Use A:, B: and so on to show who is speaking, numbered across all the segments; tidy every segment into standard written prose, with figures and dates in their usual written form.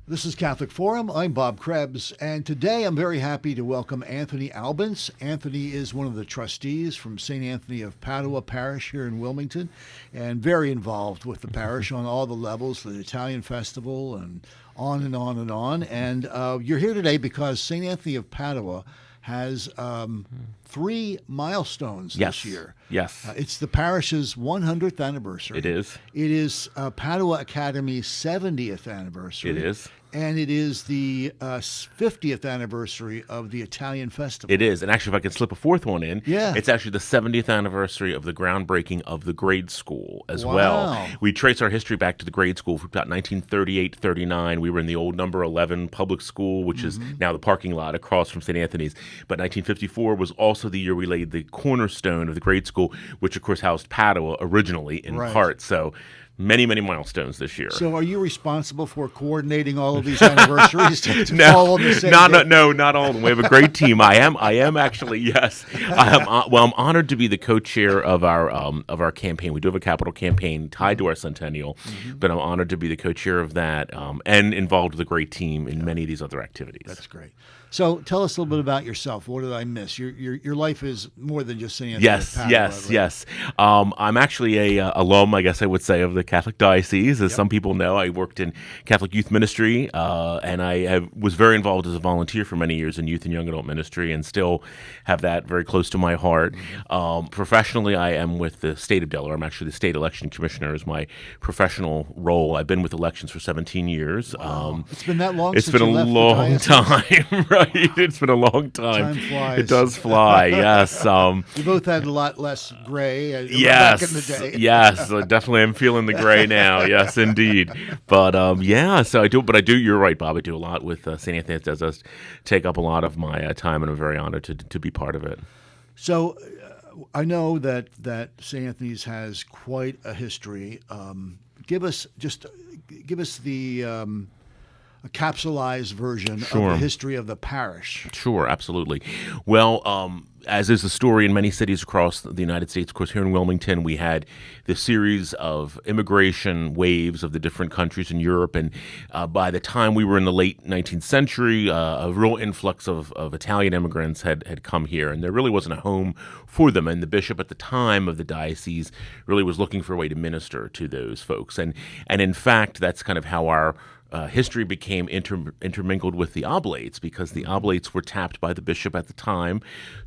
A: This is Catholic Forum. I'm Bob Krebs, and today I'm very happy to welcome Anthony Albence. Anthony is one of the trustees from St. Anthony of Padua Parish here in Wilmington, and very involved with the parish on all the levels, the Italian Festival, and on and on and on. And you're here today because St. Anthony of Padua has 3 milestones this year.
B: Yes.
A: It's the parish's 100th anniversary.
B: It is.
A: It is Padua Academy's 70th anniversary.
B: It is.
A: And it is the 50th anniversary of the Italian Festival.
B: It is. And actually, if I can slip a fourth one in,
A: Yeah.
B: it's actually the 70th anniversary of the groundbreaking of the grade school as well. We trace our history back to the grade school from about 1938-39. We were in the old number 11 public school, which is now the parking lot across from St. Anthony's. But 1954 was also the year we laid the cornerstone of the grade school, which, of course, housed Padua originally in part. So many, many milestones this year.
A: So are you responsible for coordinating all of these anniversaries to fall on the same day?
B: No, not all of them. We have a great team. I am actually, yes. I'm honored to be the co-chair of our campaign. We do have a capital campaign tied to our centennial, but I'm honored to be the co-chair of that and involved with a great team in many of these other activities.
A: That's great. So tell us a little bit about yourself. What did I miss? Your life is more than just St. Anthony.
B: Yes. I'm actually a alum, I guess I would say, of the Catholic Diocese. As some people know, I worked in Catholic youth ministry, and I was very involved as a volunteer for many years in youth and young adult ministry, and still have that very close to my heart. Professionally, I am with the state of Delaware. I'm actually the state election commissioner is my professional role. I've been with elections for 17 years.
A: Wow. It's been that long.
B: It's been a long time, right? It's been a long time.
A: Time flies.
B: It does fly. Yes.
A: We both had a lot less gray.
B: Yes.
A: Back in the day.
B: Yes. I definitely am feeling the gray now. Yes, indeed. But so I do. But I do. You're right, Bob. I do a lot with St. Anthony. It does take up a lot of my time, and I'm very honored to be part of it.
A: So I know that St. Anthony's has quite a history. Give us the a capsulized version of the history of the parish.
B: Sure, absolutely. Well, as is the story in many cities across the United States, of course, here in Wilmington, we had the series of immigration waves of the different countries in Europe. And by the time we were in the late 19th century, a real influx of Italian immigrants had come here. And there really wasn't a home for them. And the bishop at the time of the diocese really was looking for a way to minister to those folks. And in fact, that's kind of how our history became intermingled with the oblates, because the oblates were tapped by the bishop at the time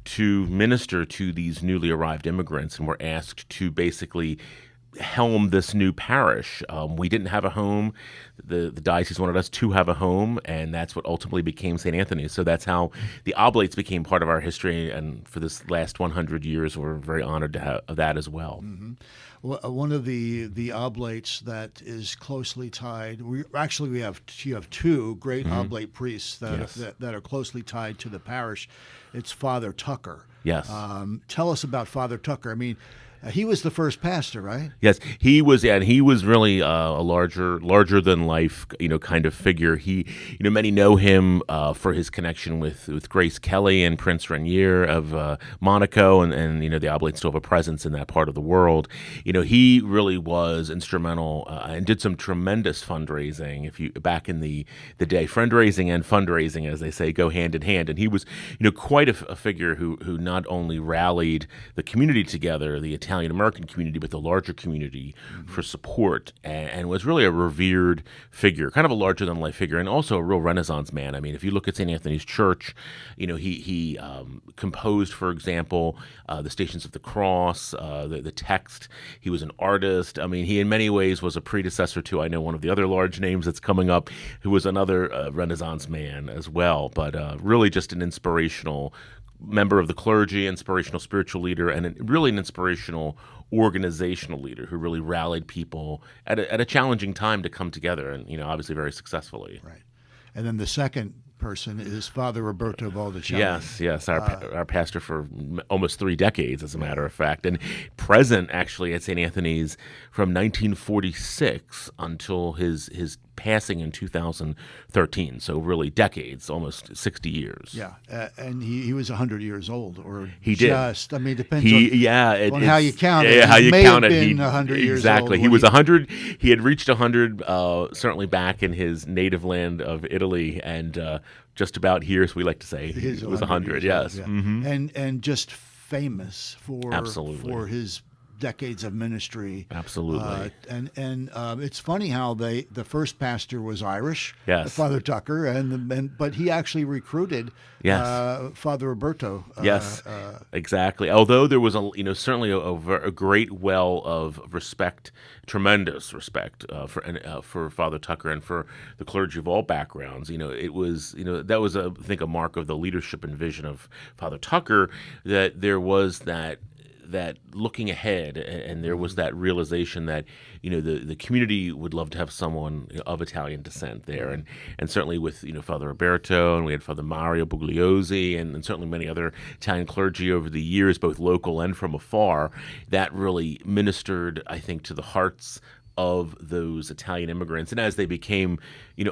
B: to minister to these newly arrived immigrants and were asked to basically helm this new parish. We didn't have a home. The diocese wanted us to have a home, and that's what ultimately became St. Anthony's. So that's how the oblates became part of our history, and for this last 100 years, we're very honored to have that as well.
A: Mm-hmm. One of the oblates that is closely tied. You have 2 great oblate priests that are closely tied to the parish. It's Father Tucker.
B: Yes.
A: Tell us about Father Tucker. I mean, he was the first pastor, right?
B: Yes, he was, and he was really a larger than life, kind of figure. He, many know him for his connection with Grace Kelly and Prince Rainier of Monaco, and the Oblates still have a presence in that part of the world. He really was instrumental and did some tremendous fundraising. Back in the day, fundraising and fundraising, as they say, go hand in hand. And he was, quite a figure who not only rallied the community together, the Italian American community, but the larger community for support, and was really a revered figure, kind of a larger than life figure, and also a real Renaissance man. I mean, if you look at St. Anthony's Church, he composed, for example, the Stations of the Cross, the text. He was an artist. I mean, he in many ways was a predecessor to, I know, one of the other large names that's coming up, who was another Renaissance man as well, but really just an inspirational member of the clergy, inspirational spiritual leader, and really an inspirational organizational leader who really rallied people at a challenging time to come together, and obviously very successfully.
A: Right. And then the second person is Father Roberto Baldaccelli.
B: Yes, our pastor for almost 3 decades, as a matter of fact, and present actually at St. Anthony's from 1946 until his passing in 2013. So really decades, almost 60 years.
A: Yeah, and he was 100 years old, or
B: he did.
A: I mean, it depends on
B: on
A: how you count it.
B: Yeah, how you
A: may
B: count
A: have
B: it.
A: Been 100 years old.
B: Exactly. He was 100. He had reached 100, certainly back in his native land of Italy, and just about here, as we like to say, he was 100. Yes,
A: old, yeah.
B: Mm-hmm.
A: And just famous for his decades of ministry.
B: Absolutely.
A: And it's funny how the first pastor was Irish,
B: yes,
A: Father Tucker, but he actually recruited Father Roberto.
B: Yes, exactly. Although there was certainly a great well of respect, tremendous respect for Father Tucker and for the clergy of all backgrounds. It was that was I think a mark of the leadership and vision of Father Tucker, that there was that looking ahead, and there was that realization that the community would love to have someone of Italian descent there, and certainly with Father Roberto, and we had Father Mario Bugliosi, and certainly many other Italian clergy over the years, both local and from afar, that really ministered, I think, to the hearts of those Italian immigrants, and as they became,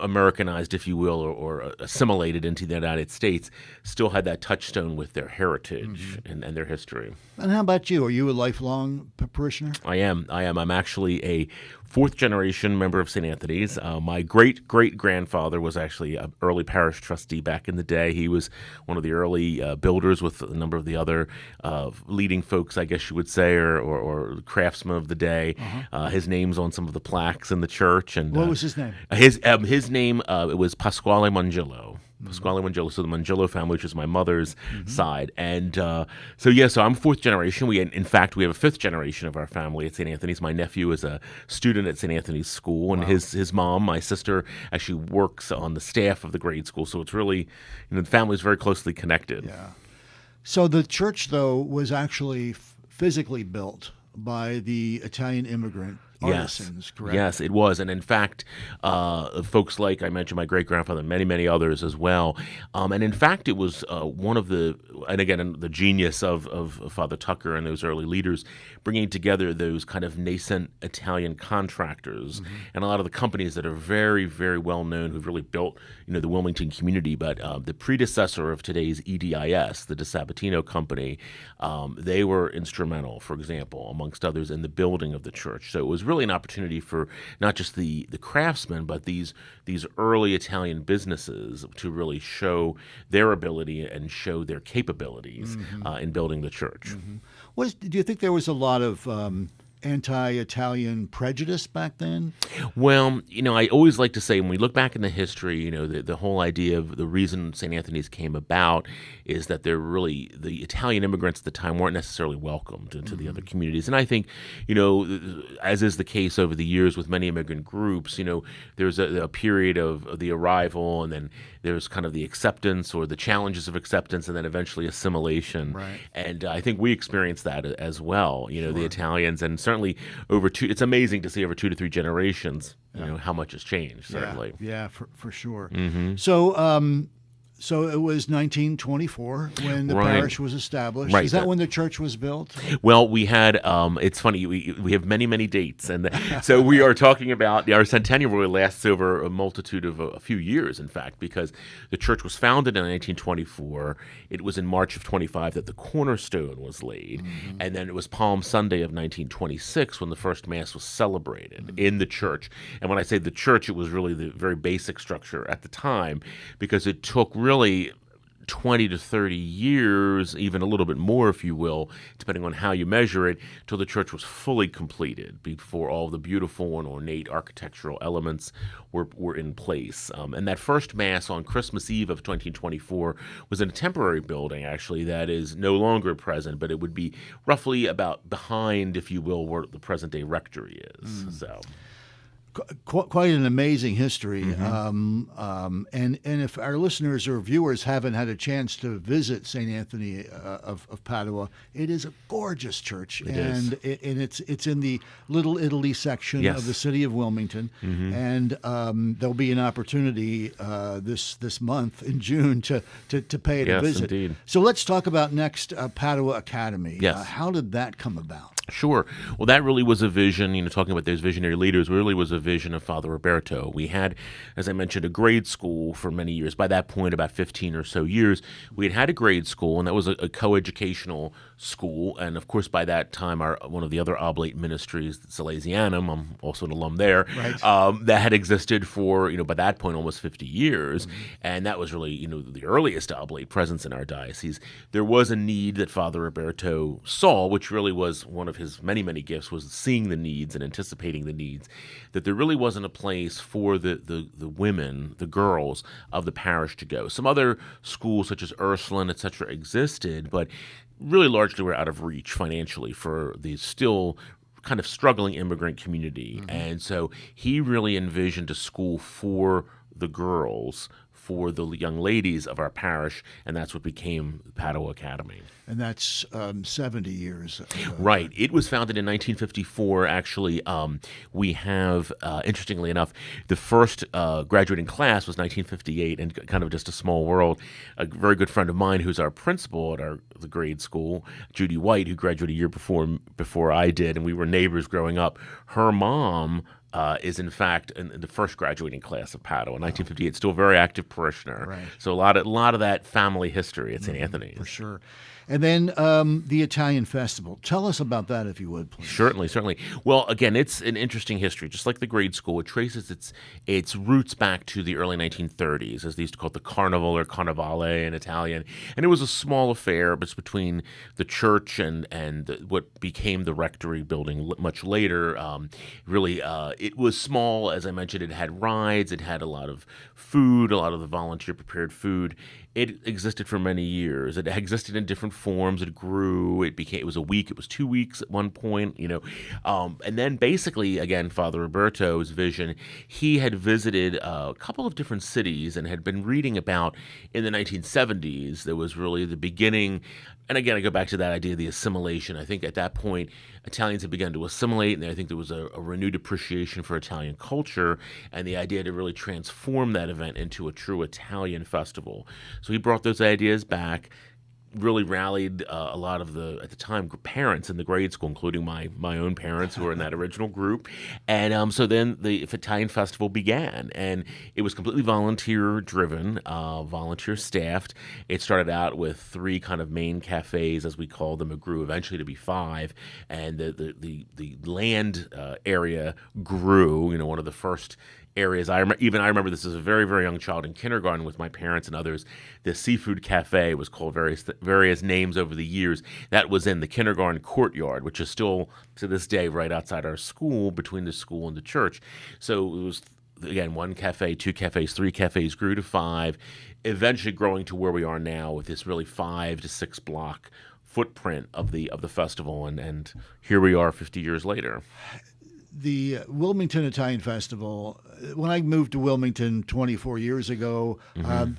B: Americanized, if you will, or assimilated into the United States, still had that touchstone with their heritage and their history.
A: And how about you? Are you a lifelong parishioner?
B: I am. I'm actually a fourth-generation member of St. Anthony's. My great-great-grandfather was actually an early parish trustee back in the day. He was one of the early builders with a number of the other leading folks, I guess you would say, or craftsmen of the day. His name's on some of the plaques in the church. And
A: what was his name?
B: His name it was Pasquale Mangillo. Pasquale Mangillo, so the Mangillo family, which is my mother's side, and so I'm fourth generation. In fact, we have a fifth generation of our family at St. Anthony's. My nephew is a student at St. Anthony's School, and his mom, my sister, actually works on the staff of the grade school. So it's really, the family is very closely connected.
A: Yeah. So the church, though, was actually physically built by the Italian immigrant artisans, correct?
B: Yes, it was. And in fact, folks like I mentioned, my great-grandfather, many, many others as well. And in fact, it was one of the genius of Father Tucker and those early leaders, bringing together those kind of nascent Italian contractors and a lot of the companies that are very, very well known, who've really built, the Wilmington community. But the predecessor of today's EDIS, the De Sabatino company, they were instrumental, for example, amongst others, in the building of the church. So it was really an opportunity for not just the craftsmen, but these early Italian businesses to really show their ability and show their capabilities in building the church.
A: Do you think there was a lot of anti-Italian prejudice back then?
B: Well, I always like to say, when we look back in the history, the whole idea of the reason St. Anthony's came about is that the Italian immigrants at the time weren't necessarily welcomed into the other communities. And I think, as is the case over the years with many immigrant groups, there's a period of the arrival, and then there's kind of the acceptance or the challenges of acceptance, and then eventually assimilation.
A: Right.
B: And I think we experienced that as well, the Italians, and certainly it's amazing to see over 2 to 3 generations, how much has changed, certainly.
A: Yeah, for sure. So it was 1924 when the parish was established.
B: Right.
A: Is that when the church was built?
B: Well, we had, it's funny, we have many, many dates. And so we are talking about, our centennial really lasts over a multitude of a few years, in fact, because the church was founded in 1924. It was in March of 25 that the cornerstone was laid. And then it was Palm Sunday of 1926 when the first Mass was celebrated in the church. And when I say the church, it was really the very basic structure at the time, because it took really 20 to 30 years, even a little bit more, if you will, depending on how you measure it, till the church was fully completed, before all the beautiful and ornate architectural elements were in place. And that first Mass on Christmas Eve of 2024 was in a temporary building, actually, that is no longer present, but it would be roughly about behind, if you will, where the present-day rectory is. So.
A: Quite an amazing history. And if our listeners or viewers haven't had a chance to visit St. Anthony of Padua, it is a gorgeous church. And it's in the Little Italy section of the city of Wilmington. And there'll be an opportunity this month in June to pay it a visit.
B: Indeed.
A: So let's talk about next Padua Academy.
B: Yes.
A: How did that come about?
B: Sure. Well, that really was a vision, talking about those visionary leaders, really was a vision of Father Roberto. We had, as I mentioned, a grade school for many years. By that point, about 15 or so years, we had a grade school, and that was a coeducational school. And of course, by that time, one of the other oblate ministries, Salesianum, I'm also an alum there,
A: Right.
B: that had existed for, by that point, almost 50 years. And that was really, the earliest oblate presence in our diocese. There was a need that Father Roberto saw, which really was one of his many, many gifts, was seeing the needs and anticipating the needs, that there really wasn't a place for the women, the girls of the parish to go. Some other schools, such as Ursuline, et cetera, existed, but really largely were out of reach financially for the still kind of struggling immigrant community. And so he really envisioned a school for the girls, for the young ladies of our parish, and that's what became Padua Academy.
A: And that's 70 years ago.
B: Right. It was founded in 1954. Actually, we have, interestingly enough, the first graduating class was 1958, and kind of just a small world. A very good friend of mine, who's our principal at the grade school, Judy White, who graduated a year before I did, and we were neighbors growing up. Her mom is in fact in the first graduating class of Padua in 1958. Still a very active parishioner.
A: Right.
B: So a lot of that family history at St. Anthony's.
A: For sure. And then the Italian Festival. Tell us about that, if you would, please.
B: Certainly. Well, again, it's an interesting history. Just like the grade school, it traces its roots back to the early 1930s, as they used to call it the Carnival or Carnevale in Italian. And it was a small affair, but it's between the church and what became the rectory building much later. Really, it was small. As I mentioned, it had rides. It had a lot of food, a lot of the volunteer-prepared food. It existed for many years. It existed in different forms. It grew. It was a week. It was 2 weeks at one point, And then basically, again, Father Roberto's vision, he had visited a couple of different cities and had been reading about, in the 1970s, there was really the beginning. And again, I go back to that idea of the assimilation. I think at that point, Italians had begun to assimilate, and I think there was a renewed appreciation for Italian culture and the idea to really transform that event into a true Italian festival. So he brought those ideas back, really rallied a lot of at the time, parents in the grade school, including my own parents who were in that original group. And so then the Italian festival began, and it was completely volunteer-driven, volunteer-staffed. It started out with 3 kind of main cafes, as we called them. It grew eventually to be 5, and the land area grew. One of the first areas. I remember this as a very, very young child in kindergarten with my parents and others. The seafood cafe was called various names over the years. That was in the kindergarten courtyard, which is still to this day right outside our school, between the school and the church. So it was, again, 1 cafe, 2 cafes, 3 cafes, grew to 5, eventually growing to where we are now with this really 5 to 6 block footprint of the festival, and here we are 50 years later.
A: The Wilmington Italian Festival, when I moved to Wilmington 24 years ago,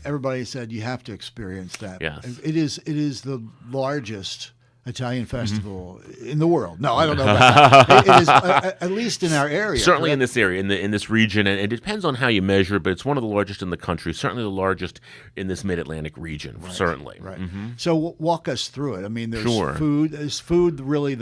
A: everybody said you have to experience that.
B: Yes.
A: It is the largest Italian festival in the world. No, I don't know about that. It is, at least in our area.
B: Certainly
A: correct?
B: in this area, in this region, and it depends on how you measure, but it's one of the largest in the country, certainly the largest in this mid-Atlantic region, certainly.
A: Right. So walk us through it. I mean, there's
B: Sure.
A: food. Is food really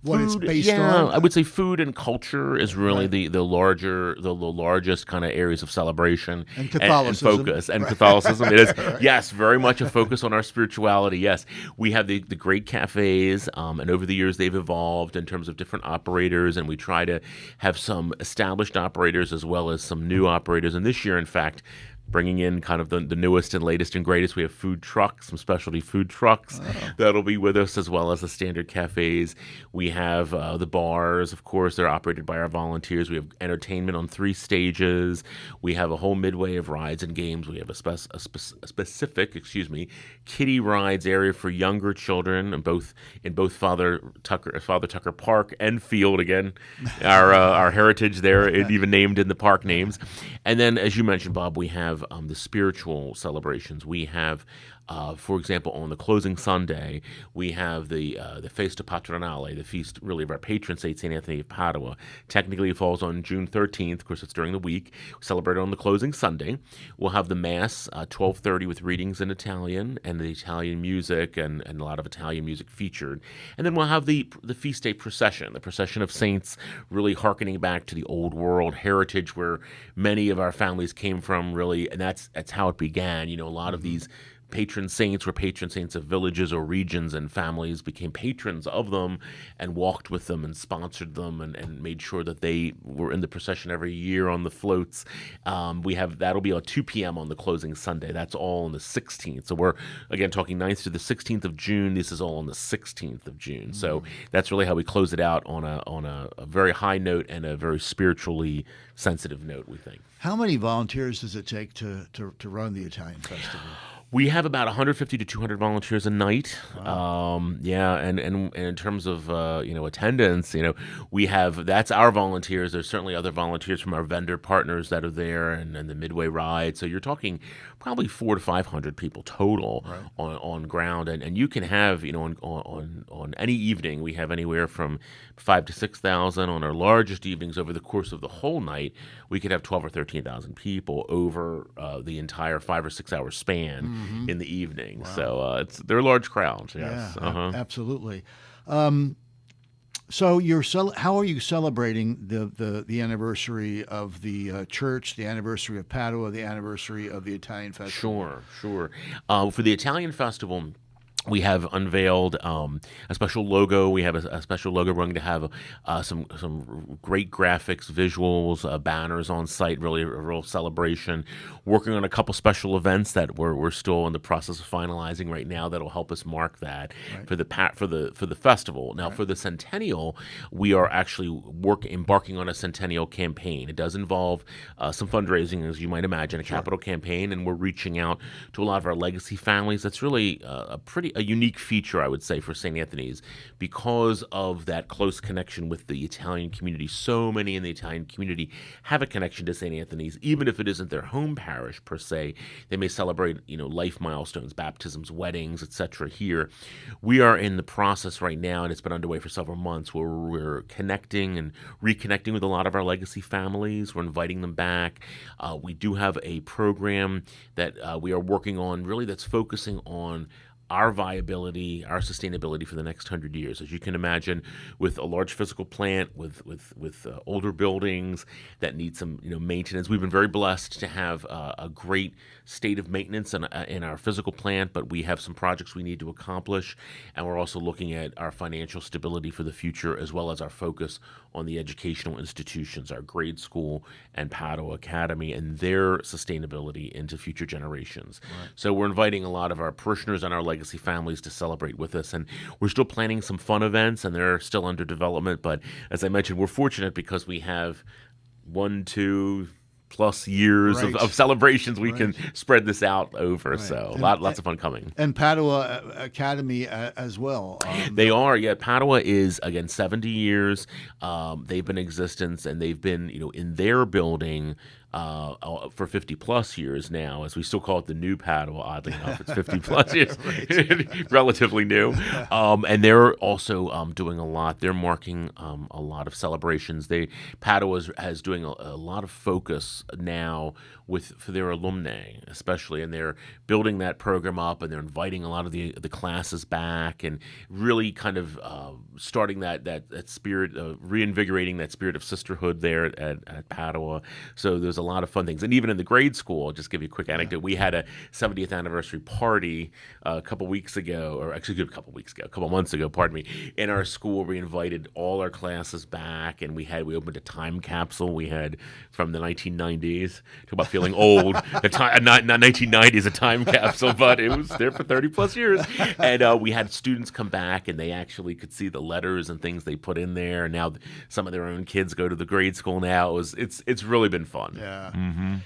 A: what it's based on?
B: I would say food and culture is really the largest kind of areas of celebration
A: And Catholicism.
B: and focus. And Catholicism, it is, yes, very much a focus on our spirituality. Yes, we have the great cafes, and over the years they've evolved in terms of different operators, and we try to have some established operators as well as some new operators. And this year, in fact, bringing in kind of the newest and latest and greatest. We have food trucks, some specialty food trucks that'll be with us, as well as the standard cafes. We have the bars, of course. They're operated by our volunteers. We have entertainment on 3 stages. We have a whole midway of rides and games. We have a specific, kiddie rides area for younger children, in both Father Tucker Park and Field. Again, our heritage there, even named in the park names. And then, as you mentioned, Bob, we have the spiritual celebrations. We have For example, on the closing Sunday, we have the Festa Patronale, the feast really of our patron saint, St. Anthony of Padua. Technically, it falls on June 13th. Of course, it's during the week. We celebrate it on the closing Sunday. We'll have the Mass, 12:30, with readings in Italian and the Italian music and a lot of Italian music featured. And then we'll have the feast day procession, the procession of saints, really hearkening back to the old world heritage where many of our families came from, really, and that's how it began. A lot of these patron saints were patron saints of villages or regions, and families became patrons of them and walked with them and sponsored them and made sure that they were in the procession every year on the floats. That'll be at 2 p.m. on the closing Sunday. That's all on the 16th. So we're, again, talking 9th to the 16th of June. This is all on the 16th of June. So that's really how we close it out on a very high note and a very spiritually sensitive note, we think.
A: How many volunteers does it take to run the Italian festival?
B: We have about 150 to 200 volunteers a night.
A: Wow.
B: And in terms of attendance, that's our volunteers. There's certainly other volunteers from our vendor partners that are there, and the Midway ride. So you're talking probably 400 to 500 people total on ground, and you can have on any evening we have anywhere from 5,000 to 6,000. On our largest evenings over the course of the whole night, we could have 12,000 or 13,000 people over the entire 5 or 6 hour span in the evening. Wow. So they're large crowds. Yes.
A: Yeah, absolutely. So how are you celebrating the anniversary of the church, the anniversary of Padua, the anniversary of the Italian festival?
B: Sure. For the Italian festival, we have unveiled a special logo. We have a special logo. We're going to have some great graphics, visuals, banners on site. Really, a real celebration. Working on a couple special events that we're still in the process of finalizing right now. That'll help us mark that for the festival. Now, for the centennial, we are actually embarking on a centennial campaign. It does involve some fundraising, as you might imagine, a capital campaign, and we're reaching out to a lot of our legacy families. That's really a unique feature, I would say, for St. Anthony's because of that close connection with the Italian community. So many in the Italian community have a connection to St. Anthony's, even if it isn't their home parish per se. They may celebrate, life milestones, baptisms, weddings, etc. here. We are in the process right now, and it's been underway for several months, where we're connecting and reconnecting with a lot of our legacy families. We're inviting them back. We do have a program that we are working on, really, that's focusing on our viability, our sustainability for the next 100 years. As you can imagine, with a large physical plant, with older buildings that need some maintenance, we've been very blessed to have a great state of maintenance in our physical plant, but we have some projects we need to accomplish, and we're also looking at our financial stability for the future, as well as our focus on the educational institutions, our grade school and Padua Academy, and their sustainability into future generations. Right. So we're inviting a lot of our parishioners and our legacy families to celebrate with us, and we're still planning some fun events, and they're still under development. But as I mentioned, we're fortunate because we have 1-2+ years of celebrations we can spread this out over. Right. So lots of fun coming.
A: And Padua Academy as well.
B: They are, Padua is, again, 70 years. They've been in existence, and they've been, in their building for 50+ years now, as we still call it the new Padua. Oddly enough, it's 50+ years, relatively new. And they're also doing a lot. They're marking a lot of celebrations. Padua has doing a lot of focus now for their alumni, especially, and they're building that program up, and they're inviting a lot of the classes back, and really kind of starting that spirit, reinvigorating that spirit of sisterhood there at Padua. So there's a lot of fun things. And even in the grade school, I'll just give you a quick anecdote. We had a 70th anniversary party a couple months ago, in our school. We invited all our classes back, and we opened a time capsule we had from the 1990s. Talk about feeling old. Not 1990s, a time capsule, but it was there for 30+ years. And we had students come back, and they actually could see the letters and things they put in there. And now some of their own kids go to the grade school now. It's really been fun.
A: Yeah.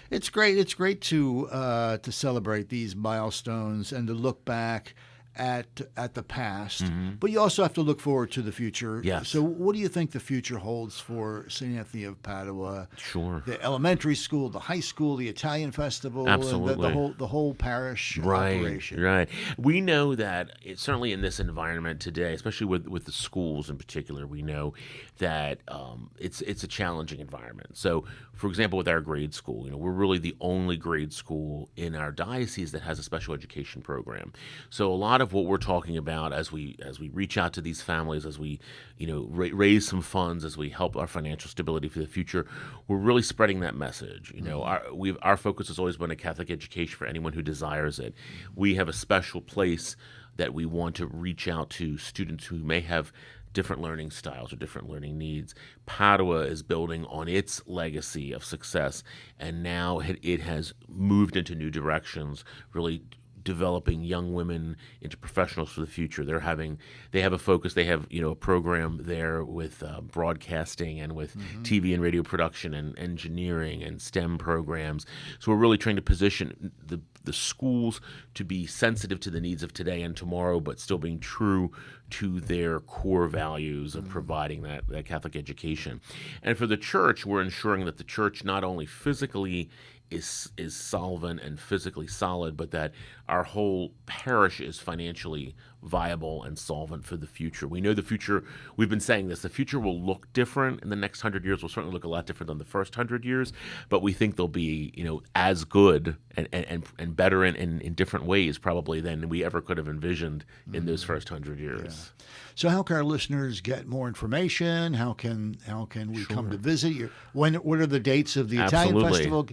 A: It's great. It's great to celebrate these milestones and to look back at the past, but you also have to look forward to the future.
B: Yes.
A: So what do you think the future holds for St. Anthony of Padua?
B: Sure.
A: The elementary school, the high school, the Italian festival,
B: Absolutely.
A: the whole parish
B: Right,
A: operation.
B: right. We know that certainly in this environment today, especially with the schools in particular, we know that it's a challenging environment. So, for example, with our grade school, we're really the only grade school in our diocese that has a special education program. So, a lot of what we're talking about as we reach out to these families, as we raise some funds, as we help our financial stability for the future, we're really spreading that message. Our focus has always been a Catholic education for anyone who desires it. We have a special place that we want to reach out to students who may have different learning styles or different learning needs. Padua is building on its legacy of success, and now it has moved into new directions, really developing young women into professionals for the future. They have a focus. They have a program there with broadcasting and with TV and radio production and engineering and STEM programs. So we're really trying to position the schools to be sensitive to the needs of today and tomorrow, but still being true to their core values of providing that Catholic education. And for the church, we're ensuring that the church not only physically is solvent and physically solid, but that our whole parish is financially viable and solvent for the future. We know the future, we've been saying this, the future will look different in the next 100 years, will certainly look a lot different than the first 100 years, but we think they'll be, as good and better in different ways probably than we ever could have envisioned in those first 100 years.
A: Yeah. So how can our listeners get more information? How can we come to visit you? What are the dates of the Italian
B: Absolutely.
A: festival?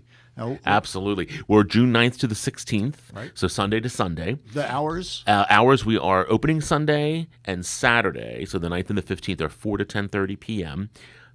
B: Absolutely. We're June 9th to the 16th,
A: Right.
B: So Sunday to Sunday.
A: The hours?
B: Hours, we are opening Sunday and Saturday, so the 9th and the 15th are 4 to 10:30 p.m.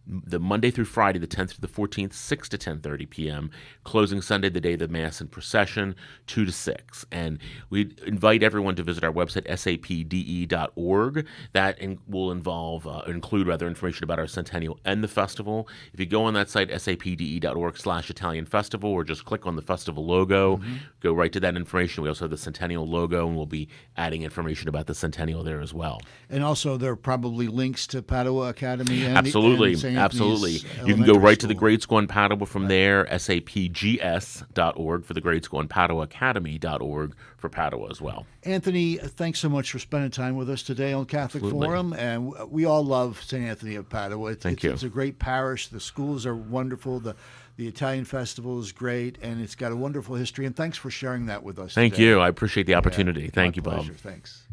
B: The Monday through Friday, the 10th through the 14th, 6 to 10:30 p.m. Closing Sunday, the day of the Mass and procession, 2 to 6. And we invite everyone to visit our website, sapde.org. That will include information about our centennial and the festival. If you go on that site, sapde.org/Italian Festival, or just click on the festival logo, go right to that information. We also have the centennial logo, and we'll be adding information about the centennial there as well.
A: And also there are probably links to Padua Academy and
B: Absolutely.
A: and St.
B: Absolutely.
A: Anthony's
B: You can go right to the
A: Elementary
B: grade school in Padua from there, sapgs.org for the grade school, and paduaacademy.org for Padua as well.
A: Anthony, thanks so much for spending time with us today on Catholic
B: Absolutely.
A: Forum. And we all love St. Anthony of Padua.
B: Thank you.
A: It's a great parish. The schools are wonderful. The Italian festival is great, and it's got a wonderful history. And thanks for sharing that with us
B: Thank
A: today.
B: you. I appreciate the opportunity.
A: Yeah,
B: Thank
A: my
B: you, Bob.
A: pleasure. Thanks.